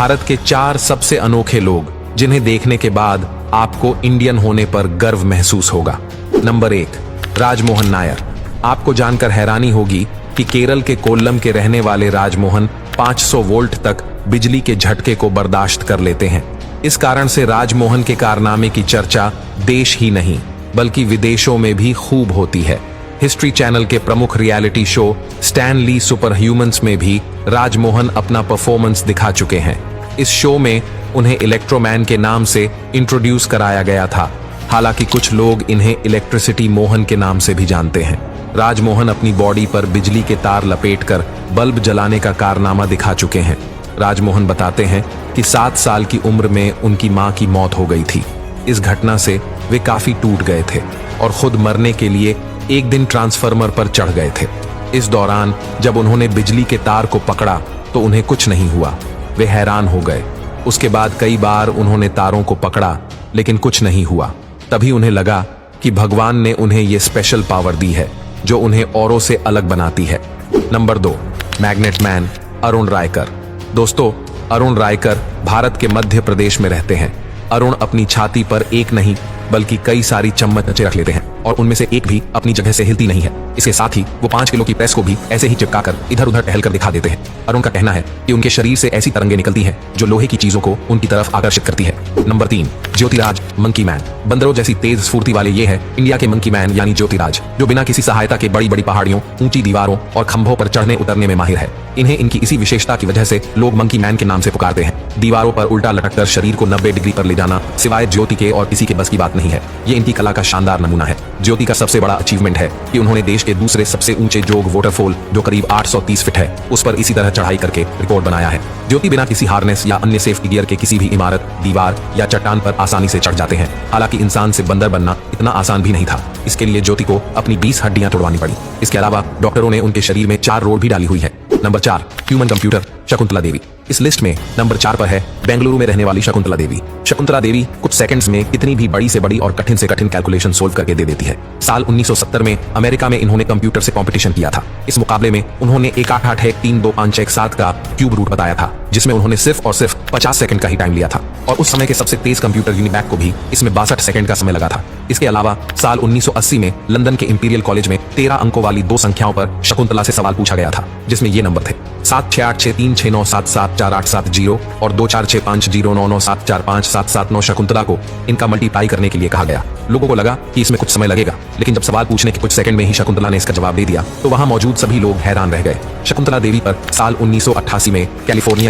भारत के 4 सबसे अनोखे लोग जिन्हें देखने के बाद आपको इंडियन होने पर गर्व महसूस होगा। नंबर 1, राजमोहन नायर। आपको जानकर हैरानी होगी कि केरल के कोल्लम के रहने वाले राजमोहन 500 वोल्ट तक बिजली के झटके को बर्दाश्त कर लेते हैं। इस कारण से राजमोहन के कारनामे की चर्चा देश ही नहीं बल्कि विदेशों में भी खूब होती है। हिस्ट्री चैनल के प्रमुख reality show Stan Lee superhumans में भी राजमोहन अपना परफॉर्मेंस दिखा चुके हैं। इस शो में उन्हें इलेक्ट्रोमैन के नाम से इंट्रोड्यूस कराया गया था। हालांकि कुछ लोग इन्हें इलेक्ट्रिसिटी मोहन के नाम से भी जानते हैं। राजमोहन अपनी बॉडी पर बिजली के तार लपेटकर बल्ब जलाने का कारनामा दिखा चुके हैं। राजमोहन बताते हैं कि 7 साल की उम्र में उनकी मां की मौत हो गई थी। इस घटना से वे काफी टूट गए थे और खुद मरने के लिए एक दिन ट्रांसफार्मर पर चढ़ गए थे। इस दौरान जब उन्होंने बिजली के तार को पकड़ा तो उन्हें कुछ नहीं हुआ। वे हैरान हो गए। उसके बाद कई बार उन्होंने तारों को पकड़ा लेकिन कुछ नहीं हुआ। तभी उन्हें लगा कि भगवान ने उन्हें यह स्पेशल पावर दी है जो उन्हें औरों से अलग बनाती है। Number 2, magnet man Arun Raikar. दोस्तों, अरुण रायकर भारत के मध्य प्रदेश में रहते हैं। अरुण अपनी छाती पर एक नहीं बल्कि कई सारी चम्मचें रख लेते हैं और उनमें से एक भी अपनी जगह से हिलती नहीं है। इसके साथ ही वो 5 किलो की प्रेस को भी ऐसे ही चिपकाकर इधर उधर टहलकर दिखा देते हैं। अरुण का कहना है कि उनके शरीर से ऐसी तरंगें निकलती हैं जो लोहे की चीजों को उनकी तरफ आकर्षित करती है। Number 3, Jyotiraj monkey man. बंदरों जैसी तेज स्फूर्ति वाले ये है इंडिया के मंकी मैन यानी ज्योतिराज, जो बिना किसी सहायता के बड़ी बड़ी पहाड़ियों, ऊंची दीवारों और खंभों पर चढ़ने उतरने में माहिर है। इन्हें इनकी इसी विशेषता की वजह से लोग मंकी मैन के नाम से पुकारते हैं। दीवारों पर उल्टा लटककर शरीर को 90 डिग्री पर ले जाना सिवाय ज्योति के और किसी के बस की बात नहीं है। ये इनकी कला का शानदार नमूना है। ज्योति का सबसे बड़ा अचीवमेंट है कि उन्होंने देश के दूसरे सबसे ऊंचे जोग वाटरफॉल जो करीब 830 फीट है उस पर इसी तरह चढ़ाई करके रिकॉर्ड बनाया है। ज्योति बिना किसी हार्नेस या अन्य सेफ्टी गियर के किसी भी इमारत, दीवार या चट्टान पर आसानी से चढ़ जाते हैं। हालांकि इंसान से बंदर बनना इतना आसान भी नहीं था। इसके लिए ज्योति को अपनी 20 हड्डियां तोड़वानी पड़ी। इसके अलावा डॉक्टरों ने उनके शरीर में 4 रोड भी डाली हुई है। Number 4, human computer Shakuntala Devi. इस लिस्ट में नंबर 4 पर है बेंगलुरु में रहने वाली शकुंतला देवी। शकुंतला देवी कुछ सेकंड्स में कितनी भी बड़ी से बड़ी और कठिन से कठिन कैलकुलेशन सोल्व करके दे देती है। साल 1970 में अमेरिका में इन्होंने कंप्यूटर से कंपटीशन किया था। इस मुकाबले में उन्होंने 188132517 का क्यूब रूट बताया था, जिसमें उन्होंने सिर्फ और सिर्फ 50 सेकंड का ही टाइम लिया था और उस समय के सबसे तेज कंप्यूटर यूनिबैक को भी इसमें 62 सेकंड का समय लगा था। इसके अलावा साल 1980 में लंदन के इंपीरियल कॉलेज में 13 अंकों वाली 2 संख्याओं पर शकुंतला से सवाल पूछा गया था, जिसमें ये नंबर थे 768636977770 और 246509974577 शकुंतला को इनका मल्टीप्लाई करने के लिए कहा गया। लोगों को लगा कि इसमें कुछ समय लगेगा, लेकिन जब सवाल पूछने के कुछ सेकंड में ही शकुंतला ने इसका जवाब दे दिया तो वहां मौजूद सभी लोग हैरान रह गए। शकुंतला देवी पर साल 1988 में कैलिफोर्निया